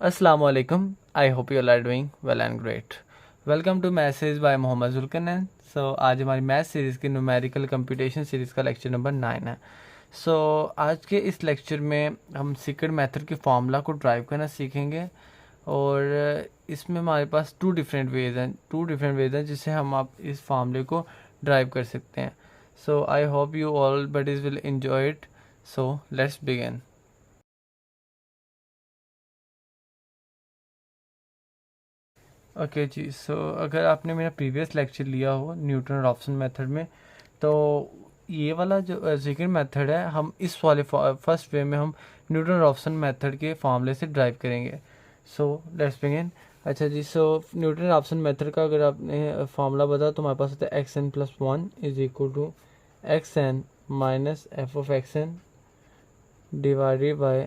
Assalamualaikum. I hope you all are doing well and great. Welcome to Math Series by Mohammad Zulqarnain. आज हमारी math series की numerical computation series का lecture number 9 है. आज के इस लेक्चर में हम सीक्रेट मेथड के फार्मूला को ड्राइव करना सीखेंगे और इसमें हमारे पास टू डिफरेंट वेज हैं जिससे हम आप इस फार्मूले को ड्राइव कर सकते हैं. I hope you all buddies will enjoy it. Let's begin. Okay जी. अगर आपने मेरा प्रीवियस लेक्चर लिया हो न्यूटन रॉप्सन मेथड में, तो ये वाला जो सेकंड मेथड है, हम इस वाले फर्स्ट वे में हम न्यूटन रॉप्सन मेथड के फार्मूले से ड्राइव करेंगे. Let's begin. अच्छा जी. न्यूटन रॉप्सन मेथड का अगर आपने फार्मूला बता तो हमारे पास होता है x n plus one is equal to x n minus f of x n divided by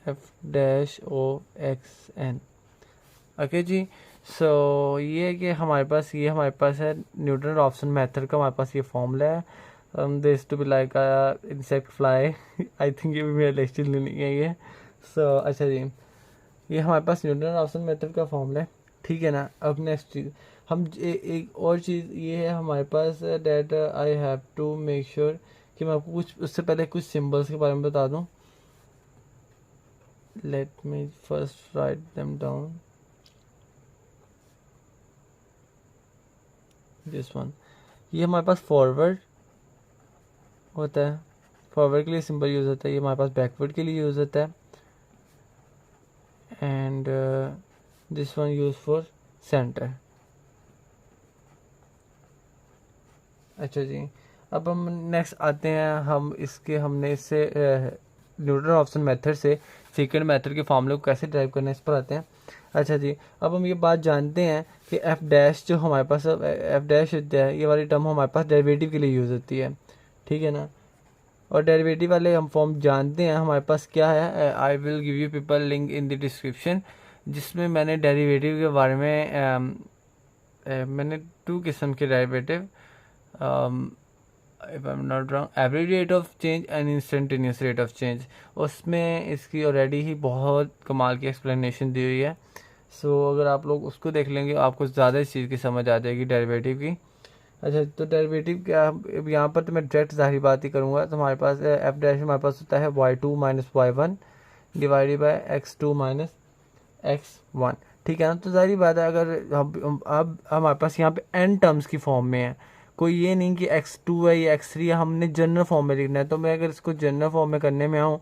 f dash of x n. Okay जी. ये है कि हमारे पास है न्यूटन रॉप्सन मेथड का. हमारे पास ये फॉर्मूला है. This to be like insect fly. I think ये भी मेरा लेक्चर नहीं है ये. अच्छा जी, ये हमारे पास न्यूटन रॉप्सन मेथड का फॉर्मूला है. ठीक है ना. अब नेक्स्ट चीज़ हम एक और चीज़ ये है हमारे पास that I have to make sure कि मैं आपको कुछ उससे पहले कुछ सिम्बल्स के बारे में बता दूँ. Let me first write them down. This one, ये हमारे पास फॉरवर्ड होता है. फॉरवर्ड के लिए सिंबल यूज़ होता है. ये हमारे पास बैकवर्ड के लिए यूज़ होता है. And this one use for centre. अच्छा जी. अब हम नेक्स्ट आते हैं. हमने इससे न्यूटन रॉप्सन मेथड से सीक्रेट मेथड के फॉर्मूले को कैसे ड्राइव करना है इस पर आते हैं. अच्छा जी. अब हम ये बात जानते हैं कि एफ डैश जो हमारे पास एफ डैश होता है, ये वाली टर्म हमारे पास डेरिवेटिव के लिए यूज़ होती है. ठीक है ना. और डेरिवेटिव वाले हम फॉर्म जानते हैं हमारे पास क्या है. I will give you people link in the description, जिसमें मैंने डेरिवेटिव के बारे में मैंने टू किस्म के derivative, if I am not wrong, average rate of change and instantaneous rate of change, उसमें इसकी ऑलरेडी ही बहुत कमाल की एक्सप्लेनेशन दी हुई है. अगर आप लोग उसको देख लेंगे आपको ज़्यादा इस चीज़ की समझ आ जाएगी डेरिवेटिव की. अच्छा, तो डेरिवेटिव क्या, यहाँ पर तो मैं डायरेक्ट ज़ाहिर बात ही करूँगा. तो हमारे पास एफ डैश हमारे पास होता है y two minus y one divided by x two minus x one. ठीक है ना. तो ज़ाहिर बात है अगर अब हमारे पास यहाँ पे एन टर्म्स की फॉर्म में है, कोई ये नहीं कि एक्स टू है या एक्स थ्री है, हमने जनरल फॉर्म में लिखना है. तो मैं अगर इसको जनरल फॉर्म में करने में आऊँ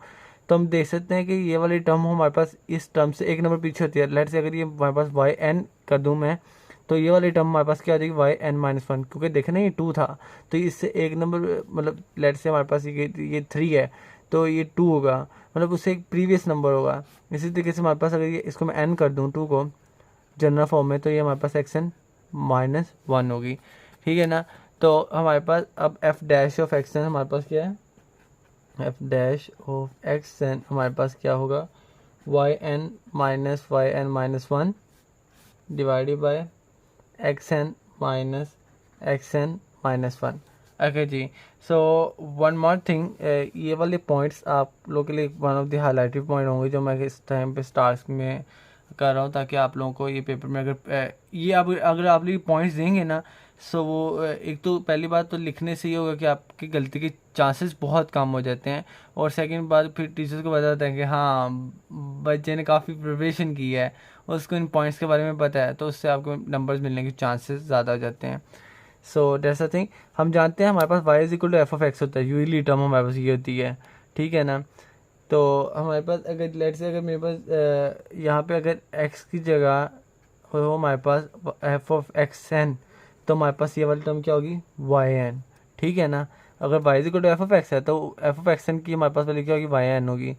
तो हम देख सकते हैं कि ये वाली टर्म हमारे पास इस टर्म से एक नंबर पीछे होती है. लेट से अगर ये हमारे पास वाई एन कर दूँ मैं, तो ये वाली टर्म हमारे पास क्या आ जाएगी वाई एन माइनस वन, क्योंकि देखें ना ये टू था तो इससे एक नंबर, मतलब लेट से हमारे पास ये थ्री है तो ये टू होगा, मतलब उससे एक प्रीवियस नंबर होगा. इसी तरीके से हमारे पास अगर ये इसको मैं एन कर दूँ टू को जनरल फॉर्म में, तो ये हमारे पास एक्स एन माइनस वन होगी. ठीक है ना. तो हमारे पास अब f dash of x n हमारे पास क्या है, f dash of x n हमारे पास क्या होगा, y n minus one divided by x n minus one. Okay जी. वन मोर थिंग, ये वाले पॉइंट्स आप लोगों के लिए one of the highlighted point होंगे जो मैं इस टाइम पे स्टार्ट में कर रहा हूँ, ताकि आप लोगों को ये पेपर में अगर आप लोग पॉइंट्स देंगे ना, वो एक तो पहली बात तो लिखने से ये होगा कि आपकी गलती के चांसेस बहुत कम हो जाते हैं, और सेकंड बात फिर टीचर्स को बताते हैं कि हाँ बच्चे ने काफ़ी प्रिपरेशन की है, उसको इन पॉइंट्स के बारे में पता है, तो उससे आपको नंबर्स मिलने के चांसेस ज़्यादा हो जाते हैं. That's a thing. हम जानते हैं हमारे पास y is equal to f of x होता है. यूजली टर्म हमारे पास ये होती है. ठीक है ना. तो हमारे पास अगर लेट से अगर मेरे पास यहाँ पे अगर x की जगह हो हमारे पास एफ ऑफ एक्स एन, तो हमारे पास ये वाली टर्म क्या होगी वाई एन. ठीक है ना. अगर y is equal to f of x है तो एफ ऑफ एक्स एन की हमारे पास वाली क्या होगी वाई एन होगी.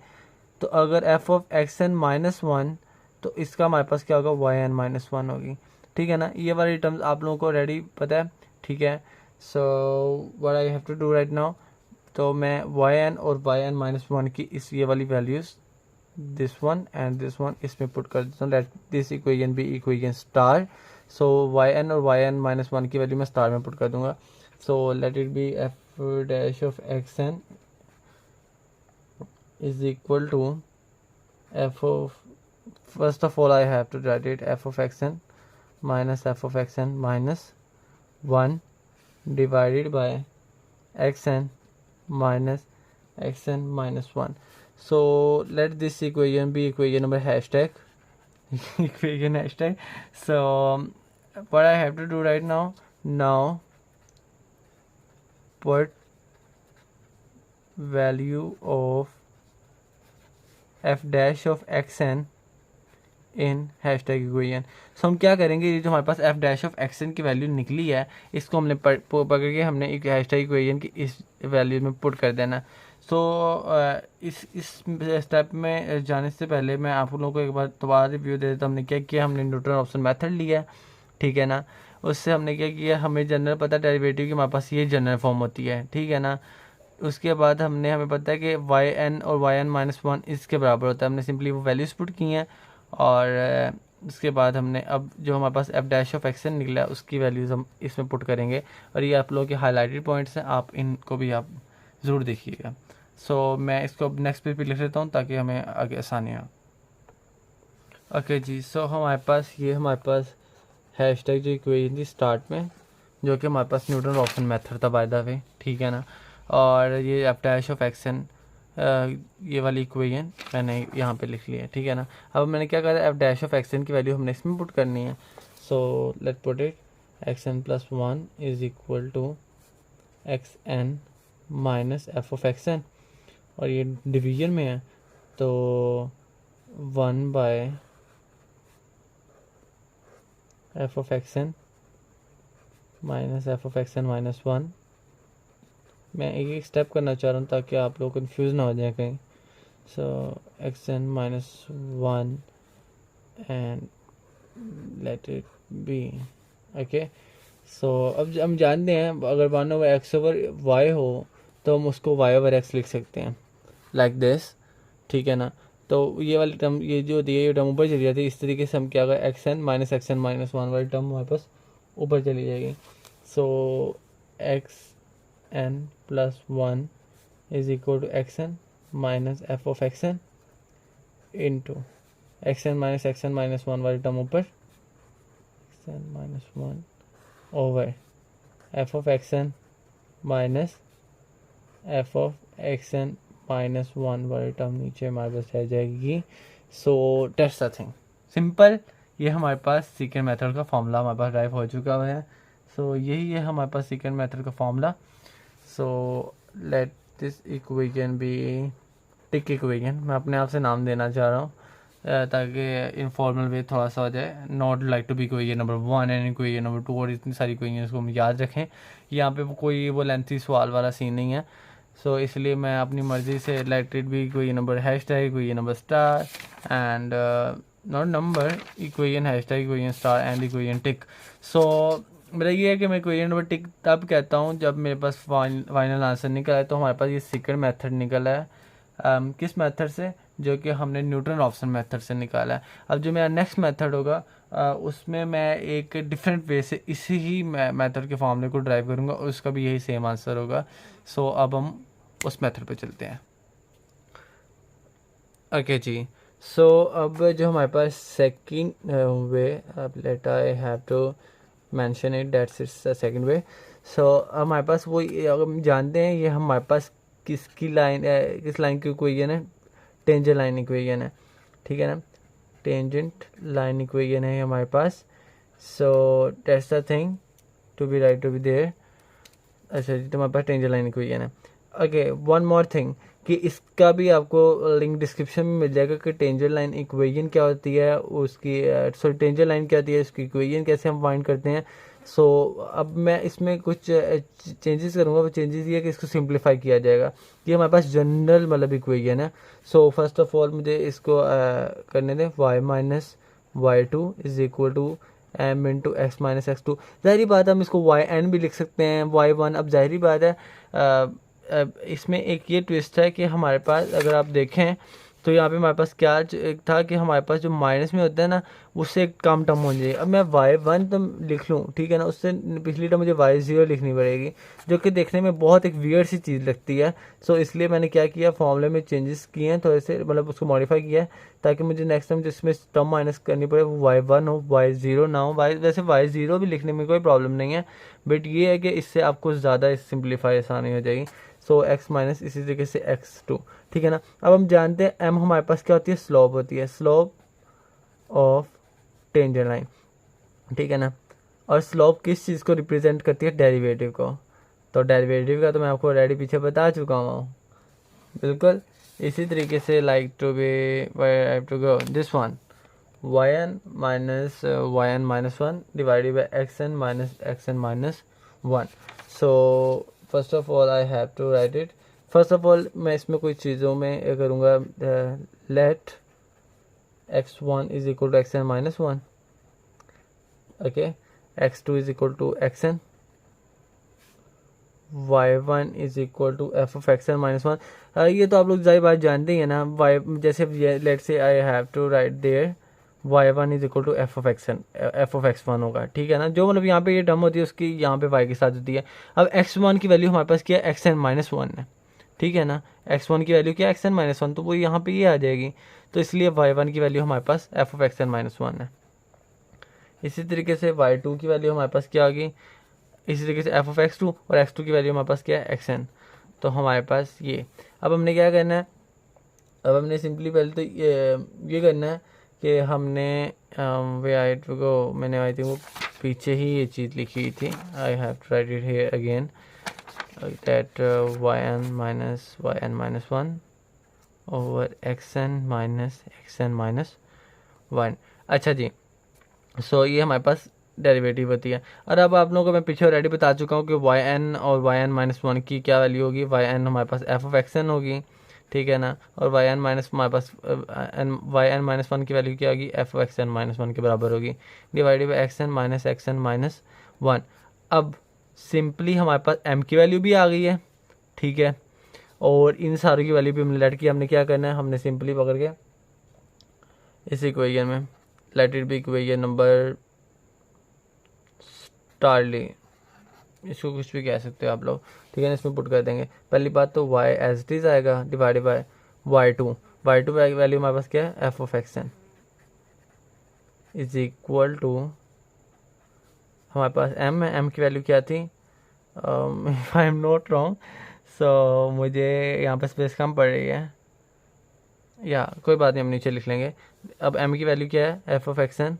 तो अगर f of x n minus one, तो इसका हमारे पास क्या होगा वाई एन माइनस वन होगी. ठीक है ना. ये वाली टर्म्स आप लोगों को ऑलरेडी पता है. ठीक है. What I have to do right now, तो मैं वाई एन और वाई एन माइनस वन की ये वाली values this one and this one इसमें पुट कर देता हूँ. Let this equation be equation star. Y n और वाई एन माइनस वन की वैल्यू मैं स्टार में पुट कर दूंगा. Let it be f dash of x n is equal to f of first of all I have to write it f of xn minus f of xn minus 1 divided by xn minus xn minus 1. So let this equation be equation number hashtag equation hashtag. So what I have to do right now put value of f dash of xn in hashtag equation. So हम क्या करेंगे, ये जो हमारे पास f dash of x n की value निकली है इसको हमने पकड़ के हमने एक हैशटैग इक्वेशन की इस वैल्यू में पुट कर देना. सो इस स्टेप में जाने से पहले मैं आप लोगों को एक बार दोबारा रिव्यू दे देता. हमने क्या किया, हमने न्यूटन ऑप्शन मेथड लिया है, ठीक है ना. उससे हमने क्या किया, हमें जनरल पता है डेरिवेटिव की हमारे पास ये जनरल फॉर्म होती है, ठीक है ना. उसके बाद हमें पता है कि वाई एन और वाई एन माइनस 1 इसके बराबर होता है. हमने सिंपली वो वैल्यूज पुट की हैं और उसके बाद हमने अब जो हमारे पास एफ डैश ऑफ एक्सन निकला उसकी वैल्यूज़ हम इसमें पुट करेंगे. और ये आप लोगों के हाईलाइटेड पॉइंट्स हैं, आप इनको भी आप ज़रूर देखिएगा. सो मैं इसको अब नेक्स्ट पेज पे लिख लेता हूँ ताकि हमें आगे आसानी हो. ओके जी, सो हमारे पास हैशटैग जो इक्वेशन थी स्टार्ट में, जो कि हमारे पास न्यूटन रॉप्सन मेथड था बाय द वे, ठीक है ना. और ये एफ डैश ऑफ एक्सन ये वाली इक्वेशन मैंने यहाँ पे लिख लिया है, ठीक है ना. अब मैंने क्या कहा, एफ डैश ऑफ एक्सन की वैल्यू हमने इसमें पुट करनी है. So let put it x n plus 1 is equal to x n minus f of x n, और ये डिवीजन में है तो 1 by f of x n minus f of x n minus 1. मैं एक एक स्टेप करना चाह रहा हूँ ताकि आप लोग कंफ्यूज ना हो जाए कहीं. So x n minus 1 and let it be. Okay, so अब हम जानते हैं अगर 1 ओवर एक्स ओवर वाई हो तो हम उसको वाई ओवर एक्स लिख सकते हैं लाइक दिस, ठीक है ना. तो ये वाली टर्म ये जो होती है ये टर्म ऊपर चली जाती है. इस तरीके से हम क्या करें, एक्स एन माइनस 1 वाली टर्म हमारे पास ऊपर चली जाएगी. So x n plus 1 is equal to xn minus f of xn into xn minus 1 वाली टर्म ऊपर xn minus 1 over f of xn minus f of xn minus 1 वाली term नीचे हमारे पास रह जाएगी. सो दैट्स द थिंग, सिंपल. ये हमारे पास सीकेंड मेथड का फॉर्मूला हमारे पास ड्राइव हो चुका है. सो यही है हमारे पास सीकेंड मेथड का formula. So let this equation be tick equation. मैं अपने आप से नाम देना चाह रहा हूँ ताकि इनफॉर्मल वे थोड़ा सा हो जाए. Not like to be equation number 1 and equation number 2 और इतनी सारी इक्वेशन को हम याद रखें. यहाँ पे कोई वो लेंथी सवाल वाला सीन नहीं है. सो इसलिए मैं अपनी मर्ज़ी से let it be equation number hashtag equation number star and not number equation hashtag equation star and equation tick. So मेरा ये है कि मैं इक्वेशन नंबर टिक तब कहता हूँ जब मेरे पास फाइनल आंसर निकला है. तो हमारे पास ये सेकंड मेथड निकला है. किस मेथड से, जो कि हमने न्यूटन रॉप्सन मेथड से निकाला है. अब जो मेरा नेक्स्ट मेथड होगा उसमें मैं एक डिफरेंट वे से इसी ही मेथड के फॉर्मूले को ड्राइव करूँगा और उसका भी यही सेम आंसर होगा. सो अब हम उस मेथड पे चलते हैं. ओके जी, सो अब जो हमारे पास सेकंड वे, अब let I have to mention it, that's its the second way. So हमारे पास वो हम जानते हैं ये हमारे पास किस लाइन की इक्वेशन है, टेंजेंट लाइन इक्वेशन है, ठीक है ना. टेंजेंट लाइन इक्वेशन है हमारे पास. So that's the thing to be right to be there. अच्छा जी, तो हमारे पास टेंजेंट लाइन इक्वेशन है. ओके, वन मोर थिंग कि इसका भी आपको लिंक डिस्क्रिप्शन में मिल जाएगा कि टेंजेंट लाइन इक्वेशन क्या होती है, उसकी सॉरी टेंजेंट लाइन क्या होती है, उसकी इक्वेशन कैसे हम फाइंड करते हैं. सो अब मैं इसमें कुछ चेंजेस करूँगा. वो चेंजेस ये है कि इसको सिंप्लीफाई किया जाएगा. ये हमारे पास जनरल मतलब इक्वेशन है. सो फर्स्ट ऑफ ऑल मुझे इसको करने दें. y minus y2 is equal to m into x minus x2. ज़ाहिरी बात है हम इसको yn भी लिख सकते हैं, y1. अब ज़ाहिरी बात है इसमें एक ये ट्विस्ट है कि हमारे पास अगर आप देखें तो यहाँ पे हमारे पास क्या एक था कि हमारे पास जो माइनस में होता है ना, उससे एक कम टर्म हो जाए। अब मैं y1 तो लिख लूँ, ठीक है ना, उससे पिछली टर्म मुझे y0 लिखनी पड़ेगी, जो कि देखने में बहुत एक वियर्ड सी चीज़ लगती है। सो इसलिए मैंने क्या किया, फॉर्मूले में चेंजेस किए हैं थोड़े से, मतलब उसको मॉडिफाई किया है, ताकि मुझे नेक्स्ट टाइम जिसमें टर्म माइनस करनी पड़े वो y1 हो, y0 ना हो। वैसे y0 भी लिखने में कोई प्रॉब्लम नहीं है, बट ये है कि इससे आपको ज़्यादा सिंप्लीफाई आसानी हो जाएगी। सो x माइनस इसी तरीके से x2, ठीक है ना। अब हम जानते हैं m हमारे पास क्या होती है, स्लोप होती है, स्लोप ऑफ टेंजेंट लाइन, ठीक है ना। और स्लोप किस चीज़ को रिप्रेजेंट करती है, डेरिवेटिव को। तो डेरिवेटिव का तो मैं आपको ऑलरेडी पीछे बता चुका हूँ, बिल्कुल इसी तरीके से like to be I have to go this one yn minus 1 divided by xn minus 1। So first of all I have to write it. First of all मैं इसमें कुछ चीज़ों में करूँगा, let x1 is equal to xn minus 1, okay, x2 is equal to xn, y1 is equal to f of x n minus 1। ये तो आप लोग जाहिर बात जानते ही है ना, y जैसे लेट से I have to write there y1 is equal to f of x1 होगा, ठीक है ना। जो मतलब यहाँ पे ये टर्म होती है उसकी यहाँ पे y के साथ होती है। अब x1 की वैल्यू हमारे पास क्या है, xn माइनस 1 है, ठीक है ना। x1 की वैल्यू क्या है, xn माइनस 1, तो वो यहाँ पे ये आ जाएगी। तो इसलिए y1 की वैल्यू हमारे पास एफ ऑफ xn माइनस 1 है। इसी तरीके से y2 की वैल्यू हमारे पास क्या आ गई, इसी तरीके से एफ ऑफ x2, और x2 की वैल्यू हमारे पास क्या है, xn। तो हमारे पास ये, अब हमने क्या करना है, अब हमने सिंपली पहले तो ये करना है कि हमने वे आई टू गो, मैंने आई थिंक वो पीछे ही ये चीज़ लिखी थी, I have to write it here again, that yn minus 1 over xn minus 1। अच्छा जी, सो ये हमारे पास डेरिवेटिव होती है। और अब आप लोगों को मैं पीछे ऑलरेडी बता चुका हूँ कि yn और yn माइनस 1 की क्या वैल्यू होगी, yn हमारे पास एफ ऑफ xn होगी, ठीक है ना, और yn माइनस हमारे पास yn माइनस 1 की वैल्यू क्या होगी, एफ ऑफ xn माइनस 1 के बराबर होगी, डिवाइडेड बाई xn माइनस 1। अब सिंपली हमारे पास m की वैल्यू भी आ गई है, ठीक है, और इन सारों की वैल्यू भी हमने लेट की। हमने क्या करना है, हमने सिंपली पकड़ के इस इक्वेशन में late it be equation number स्टारली, इसको कुछ भी कह सकते हो आप लोग, ठीक है ना। इसमें पुट कर देंगे। पहली बात तो y एज इट इज आएगा डिवाइडेड बाय y2 वैल्यू हमारे पास क्या है, f of xn is equal to, हमारे पास m है, m की वैल्यू क्या थी, if I am not wrong, so मुझे यहाँ पर स्पेस कम पड़ रही है, या कोई बात नहीं हम नीचे लिख लेंगे। अब m की वैल्यू क्या है, f of xn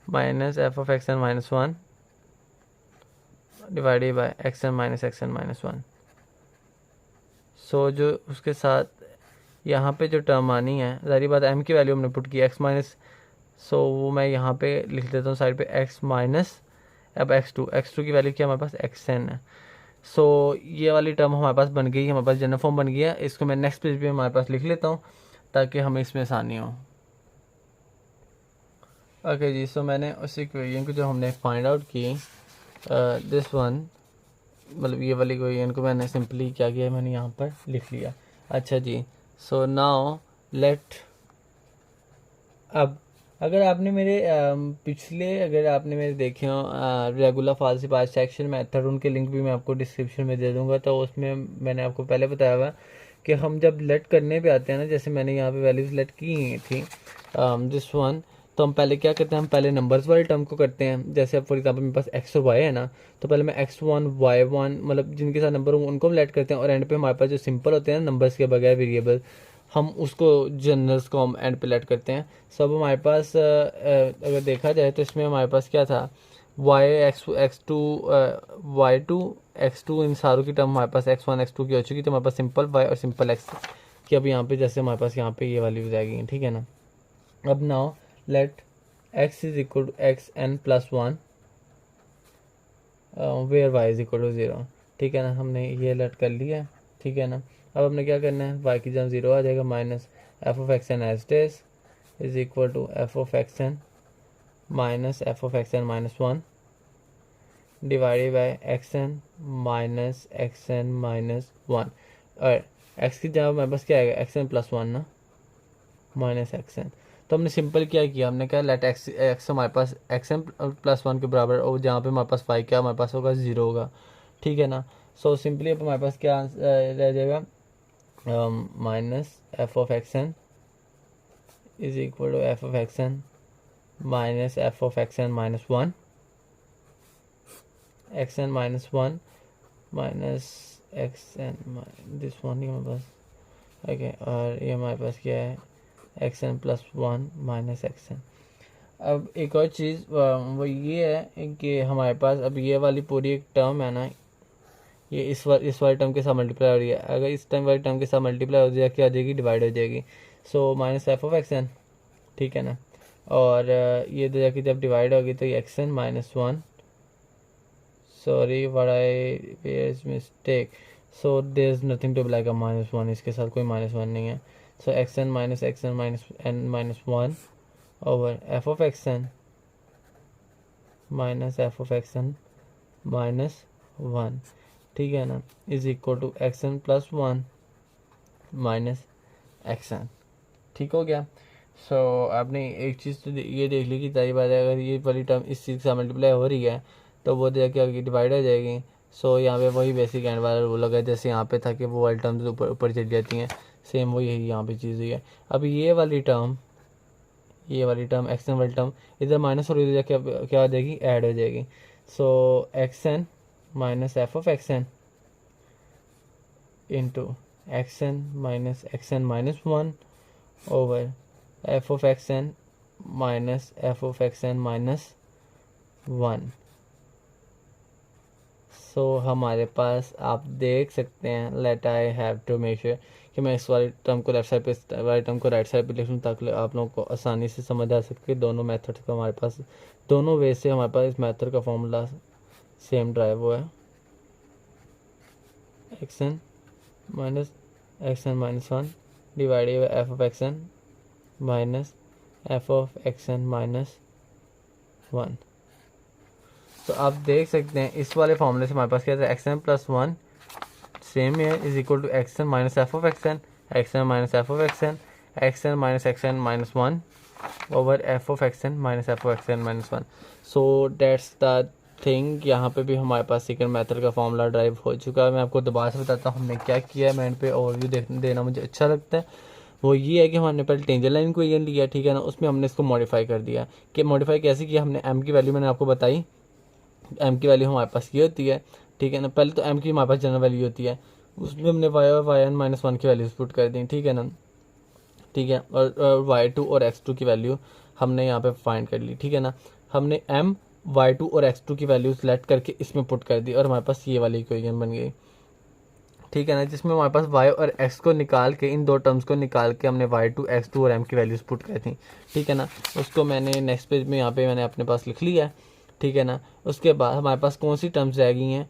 minus f of xn minus 1 divided by xn minus 1। सो जो उसके साथ यहाँ पे जो टर्म आनी है, ज़ाहिर बात m की वैल्यू हमने पुट की x माइनस, सो वो मैं यहाँ पे लिख देता हूँ साइड पे x माइनस, अब x2 की वैल्यू क्या हमारे पास xn है। सो ये वाली टर्म हमारे पास बन गई, हमारे पास जनरल फॉर्म बन गया। इसको मैं नेक्स्ट पेज पे हमारे पास लिख लेता हूँ ताकि हमें इसमें आसानी हो। ओके जी, सो मैंने उस इक्वेशन को जो हमने फाइंड आउट की, दिस वन, मतलब ये वाली इक्वेशन को मैंने सिंपली क्या किया, मैंने यहाँ पर लिख लिया। अच्छा जी, सो नाउ लेट, अब अगर आपने मेरे अगर आपने मेरे देखे हो रेगुलर फालसी पास सेक्शन मेथड, उनके लिंक भी मैं आपको डिस्क्रिप्शन में दे दूंगा। तो उसमें मैंने आपको पहले बताया हुआ कि हम जब लेट करने पे आते हैं ना, जैसे मैंने यहाँ पे वैल्यूज लेट की थी दिस वन, तो हम पहले क्या करते हैं, हम पहले नंबर्स वाले टर्म को करते हैं। जैसे अब फॉर एग्जांपल मेरे पास x और y है ना, तो पहले मैं x1 y1 मतलब जिनके साथ नंबर होंगे उनको हम लेट करते हैं, और एंड पे हमारे पास जो सिंपल होते हैं नंबर्स के बगैर वेरिएबल, हम उसको जनरल्स को हम एंड पे लेट करते हैं। सब हमारे पास अगर देखा जाए तो इसमें हमारे पास क्या था, x2 y2 x2, इन सारों की टर्म हमारे पास x1 x2 की हो चुकी, तो हमारे पास सिंपल y और सिंपल x की अब यहाँ पे जैसे हमारे पास यहाँ पे ये वैल्यूज आएगी, ठीक है ना। अब now let x is equal to xn plus 1 where y is equal to 0, ठीक है ना। हमने ये लेट कर लिया, ठीक है ना। अब हमने क्या करना है, y की जगह 0 आ जाएगा, minus f of xn as it is equal to f of xn minus f of xn minus 1 divided by xn minus 1, और एक्स की जगह हमारे पास क्या आएगा, एक्स एन प्लस वन ना, माइनस एक्स एन। तो हमने सिंपल क्या किया, हमने कहा लेट एक्स हमारे पास एक्स एन प्लस वन के बराबर, और जहाँ पे हमारे पास वाई क्या हमारे पास होगा, ज़ीरो होगा, ठीक है ना। सो सिंपली अब हमारे पास क्या रह जाएगा, minus f of x n is equal to f of x n minus f of x n minus one, x n minus one minus x n this one हमारे पास, ओके। और ये हमारे पास क्या है, x n plus one minus x n. अब एक और चीज़ वो ये है कि हमारे पास अब ये वाली पूरी एक टर्म है ना, ये इस वाली टर्म के साथ मल्टीप्लाई हो रही है, अगर इस टाइम वाली टर्म के साथ मल्टीप्लाई हो जाए क्या हो जाएगी, डिवाइड हो जाएगी। So minus f of x n, ठीक है ना। और ये दो जाके जब डिवाइड होगी तो ये x n minus one, sorry what I were mistake, so there is nothing to be like a minus one, इसके साथ कोई माइनस वन नहीं है। So x n minus n minus one over f of x n minus f of x n minus one, ठीक है ना, is equal to x n plus one minus x n, ठीक हो गया। सो आपने एक चीज़ तो ये देख ली कि सारी बात है, अगर ये वाली टर्म इस चीज़ से मल्टीप्लाई हो रही है तो वो जाके आगे डिवाइड हो जाएगी। सो यहाँ पे वही बेसिक एंड वाला रूल लगा, जैसे यहाँ पे था कि वो वाली टर्म्स ऊपर ऊपर चली जाती हैं, सेम वही यहाँ पे चीज़ हुई है। अब ये वाली टर्म एक्स एन वाली टर्म इधर माइनस और इधर जाके क्या हो जाएगी, ऐड हो जाएगी। So x n minus f of x n into x n minus one over f of x n minus one. सो हमारे पास आप देख सकते हैं, let I have to make sure कि मैं इस वाली टर्म को लेफ्ट साइड पे, वाली टर्म को राइट साइड पे लिख लूँ ताकि आप लोगों को आसानी से समझ आ सके। दोनों मेथड्स का हमारे पास, दोनों वे से हमारे पास इस मेथड का फॉर्मूला सेम ड्राइव हुआ है, x n minus one divided by f of x n minus f of x n minus one. तो आप देख सकते हैं इस वाले फॉर्मूले से हमारे पास क्या था, x n plus one same है is equal to x n minus f of x n minus f of x n minus one over f of x n minus one. So that's the thing, यहाँ पे भी हमारे पास second method का formula derive हो चुका है। मैं आपको दोबारा से बताता हूँ हमने क्या किया है, मैं इन पे ओवरव्यू देना मुझे अच्छा लगता है। वो ये है कि हमने पहले टेंजर लाइन को इक्वेशन लिया, ठीक है ना, उसमें हमने इसको मॉडिफाई कर दिया। कि मॉडिफाई कैसे किया, हमने एम की वैल्यू मैंने आपको बताई, एम की वैल्यू हमारे पास ये होती है, ठीक है ना। पहले तो एम की हमारे पास जनरल वैल्यू होती है, उसमें हमने वाई एन माइनस वन की वैल्यूज पुट कर दी, ठीक है ना, ठीक है। और वाई टू और एक्स टू की वैल्यू हमने यहाँ पे फाइंड कर ली, ठीक है ना। हमने एम वाई टू और एक्स टू की वैल्यू सेलेक्ट करके इसमें पुट कर दी और हमारे पास ये वाली इक्वेशन बन गई, ठीक है ना, जिसमें हमारे पास वाई और एक्स को निकाल के, इन दो टर्म्स को निकाल के हमने वाई टू एक्स टू और एम की वैल्यूज पुट कर थी, ठीक है ना। उसको मैंने नेक्स्ट पेज में यहाँ पे मैंने अपने पास लिख लिया है, ठीक है ना। उसके बाद हमारे पास कौन सी टर्म्स रह गई हैं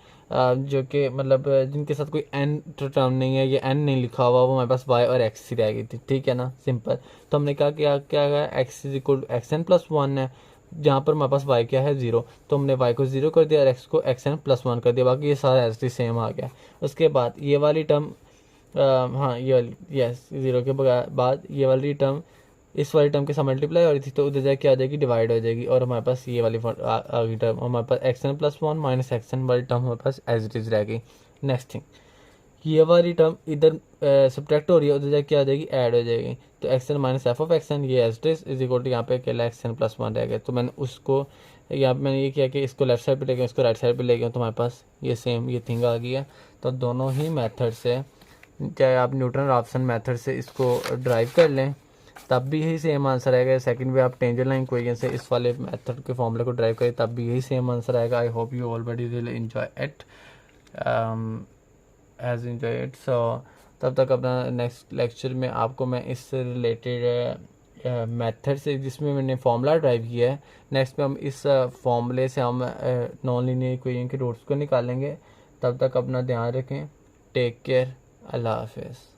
जो कि मतलब जिनके साथ कोई एन टर्म नहीं है, ये एन नहीं लिखा हुआ, वो हमारे पास वाई और एक्स ही रह गई थी, ठीक है ना, सिंपल। तो हमने कहा क्या क्या x is equal to x n plus one है, जहाँ पर हमारे पास वाई क्या है, जीरो, तो हमने वाई को जीरो कर दिया और एक्स को एक्स एन प्लस वन कर दिया, बाकी ये सारा एस टी सेम आ गया। उसके बाद ये वाली टर्म हाँ ये वाली, यस, जीरो के बाद ये वाली टर्म इस वाली टर्म के साथ मल्टीप्लाई हो रही थी, तो उधर जाके आ जाएगी, डिवाइड हो जाएगी, और हमारे पास ये वाली आ गई टर्म, हमारे पास x n plus one minus x n वाली टर्म हमारे पास एज इट इज रह गई। नेक्स्ट थिंग, ये वाली टर्म इधर सब्ट्रैक्ट हो रही है, उधर जाके आ जाएगी, ऐड हो जाएगी, तो x n minus f of x n ये as it is equal to यहाँ पे अकेला एक्स एन प्लस वन रह गया। तो मैंने उसको यहाँ पे मैंने ये किया कि इसको लेफ्ट साइड पे ले गया, इसको राइट साइड पे ले गया, तो हमारे पास ये सेम ये थिंग आ गई है। तो दोनों ही मेथड से, चाहे आप न्यूटन राफसन मेथड से इसको ड्राइव कर लें तब भी यही सेम आंसर आएगा, सेकंड वे आप टेंजर लाइन इक्वेशन से इस वाले मेथड के फॉर्मूले को ड्राइव करें तब भी यही सेम आंसर आएगा। I hope you already will enjoy it as enjoy it. So तब तक अपना नेक्स्ट लेक्चर में आपको मैं इससे रिलेटेड मेथड से जिसमें मैंने फार्मूला ड्राइव किया है, नेक्स्ट में हम इस फार्मूले से हम नॉन लीनियर इक्वेशन के रूट्स को निकालेंगे। तब तक अपना ध्यान रखें, टेक केयर, अल्लाह हाफिज़।